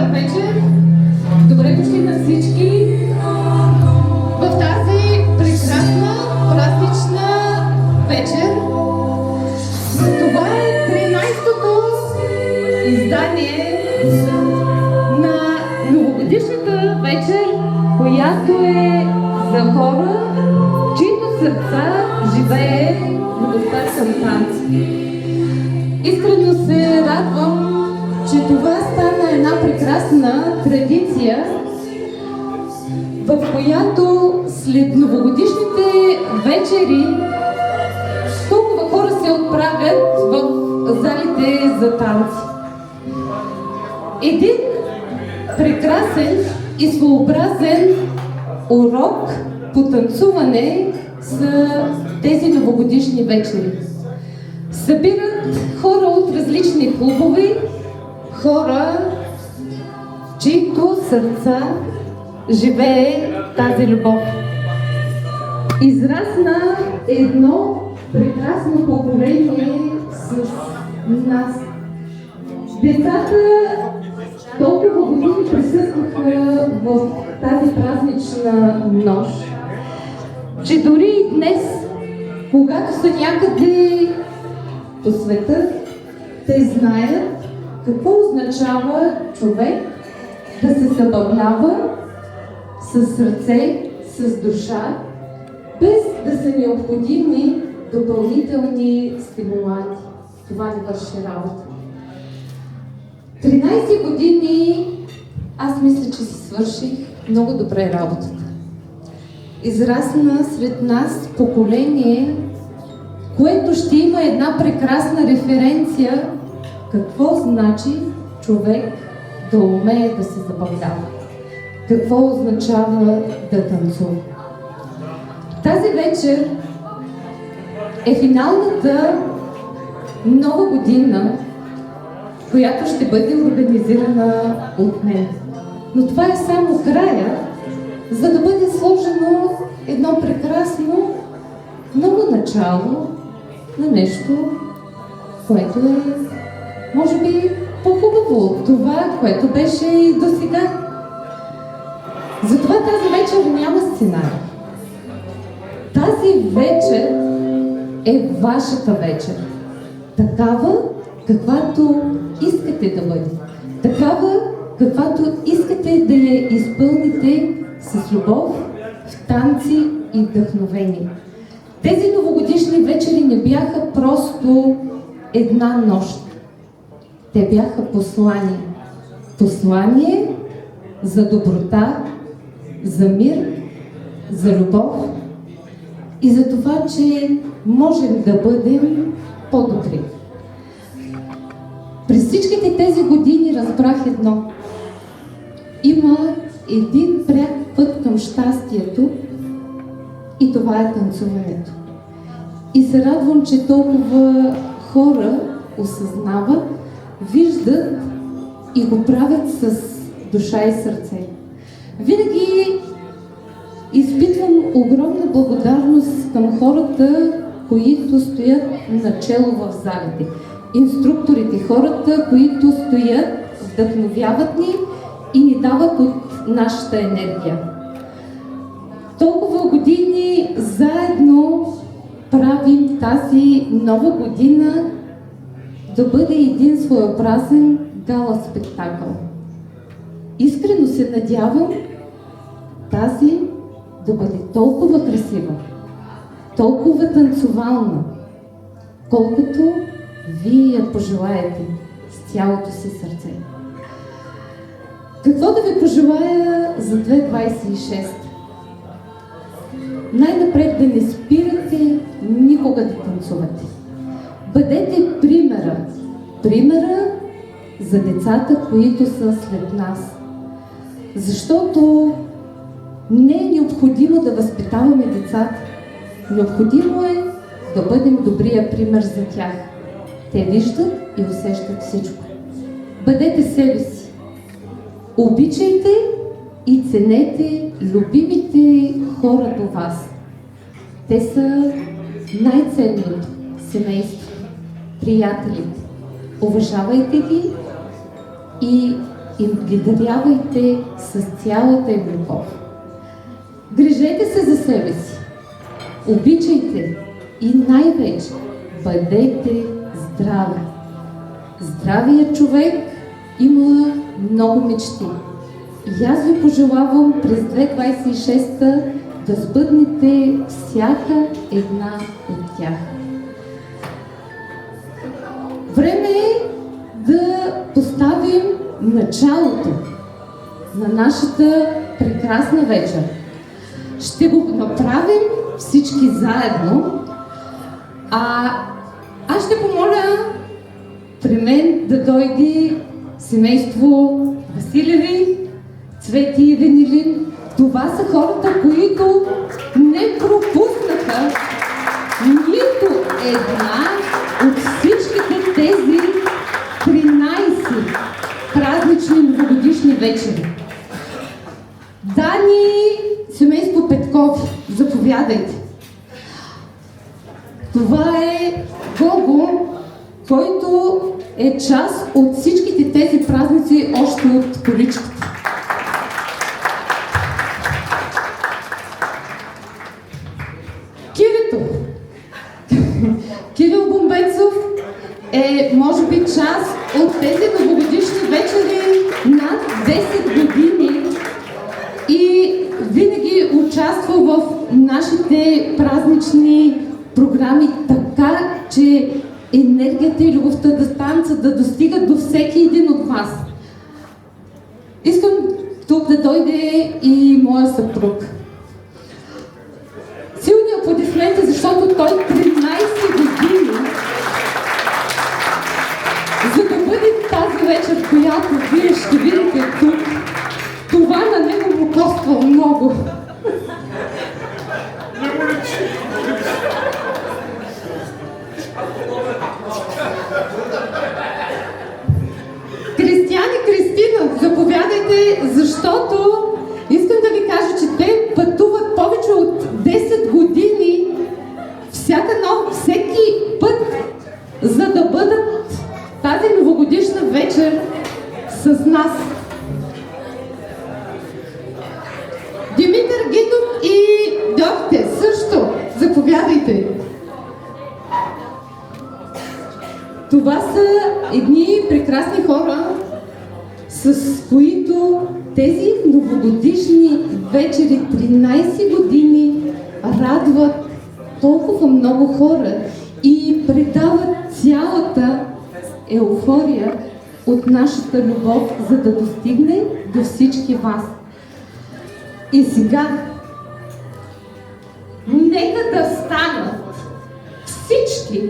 Добър вечер! Добре дошли на всички в тази прекрасна празнична вечер. Това е 13-то издание на новогодишната вечер, която е за хора, в чиито сърца живее любовта към танци. Искрено се радвам, че това стана една прекрасна традиция, в която след новогодишните вечери толкова хора се отправят в залите за танци. Един прекрасен и своеобразен урок по танцуване са тези новогодишни вечери. Събират хора от различни клубове, хора, в чиито сърца живее тази любов. Израсна едно прекрасно поколение с нас. Децата толкова години присъстваха в тази празнична нощ, че дори и днес, когато са някъде по света, те знаят какво означава човек да се забавлява с сърце, с душа, без да са необходими допълнителни стимуланти. Това не върши работа. 13 години аз мисля, че си свърших много добре работата. Израсна сред нас поколение, което ще има една прекрасна референция какво значи човек да умее да се забавлява. Какво означава да танцува. Тази вечер е финалната нова година, която ще бъде организирана от мен. Но това е само края, за да бъде сложено едно прекрасно ново начало на нещо, което е, може би, по-хубаво от това, което беше и до сега. Затова тази вечер няма сценарий. Тази вечер е вашата вечер. Такава, каквато искате да бъде. Такава, каквато искате да я изпълните с любов, в танци и вдъхновение. Тези новогодишни вечери не бяха просто една нощ. Те бяха послание. Послание за доброта, за мир, за любов и за това, че можем да бъдем по-добри. През всичките тези години разбрах едно. Има един пряк път към щастието и това е танцуването. И се радвам, че толкова хора осъзнават, виждат и го правят с душа и сърце. Винаги изпитвам огромна благодарност към хората, които стоят начело в залите. Инструкторите, хората, които стоят, вдъхновяват ни и ни дават от нашата енергия. Толкова години заедно правим тази нова година да бъде един своеобразен гала спектакъл. Искрено се надявам тази да бъде толкова красива, толкова танцувална, колкото вие я пожелаете с цялото си сърце. Какво да ви пожелая за 2026? Най-напред да не спирате никога да танцувате. Бъдете примера. Примера за децата, които са след нас. Защото не е необходимо да възпитаваме децата. Необходимо е да бъдем добрия пример за тях. Те виждат и усещат всичко. Бъдете себе си. Обичайте и ценете любимите хора до вас. Те са най-ценното семейство, приятелите. Уважавайте ги и и ги дарявайте с цялата им любов. Грижете се за себе си, обичайте и най-вече бъдете здрави. Здравият човек има много мечти. И аз ви пожелавам през 2026 да сбъднете всяка една от тях. Време е да поставим началото на нашата прекрасна вечер. Ще го направим всички заедно. Аз ще помоля при мен да дойде семейство Василеви, Цвети и Венелин. Това са хората, които не пропуснаха нито една от всичките тези 13 празнични новогодишни вечери. Дани, семейство Петков, заповядайте. Това е Гого, който е част от всичките тези празници още от количката. Кирил Бомбенцов е, може би, част от тези новогодишни вечери над 10 години и винаги участва в нашите празнични програми, така че енергията и любовта да танцат, да достигат до всеки един от вас. Искам тук да дойде и моя съпруг. Силни аплодисменти, защото той 13 години, за да бъде тази вечер, която вие ще видите тук, това на него му коства много. Кристиян и Кристина, заповядайте, защото искам да ви кажа, че те пътуват повече от 10 години всеки път, за да бъдат тази новогодишна вечер с нас. Димитър Гитов и Дьовте също, заповядайте. Това са едни прекрасни хора, с които тези новогодишни вечери 13 години радват толкова много хора и предават цялата еуфория от нашата любов, за да достигне до всички вас. И сега, нека да станат всички,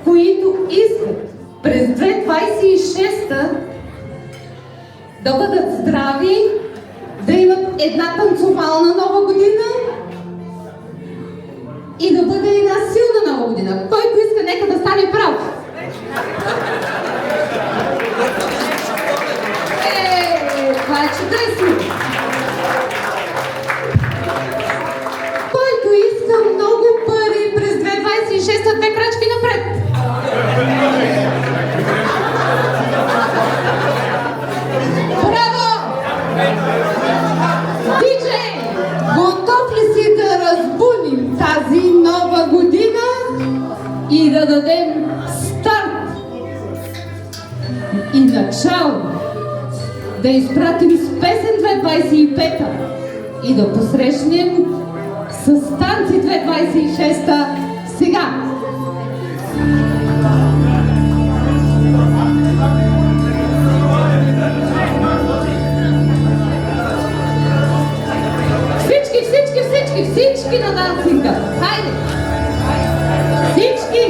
които искат през 2026 да бъдат здрави, да имат една танцовална нова година и да бъде една силна нова година. Който иска, нека да стане прав. Това е чудесно! Който иска много пари през 2026, две крачки напред. Браво! Диджей, готов ли си да разбудим тази нова година и да дадем старт и начало? Да изпратим с песен 2025 и да посрещнем с танци 2026 сега. Всички на дансинга! Хайде! Всички!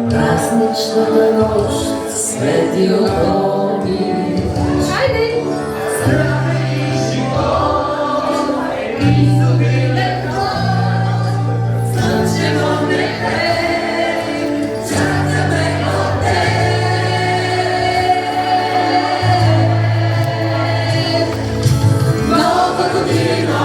Празничната нощ свети огъни. Хайде! Здравей живот и изобилен плод, слънчево небе, чакаме от теб. Нова година,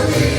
Исус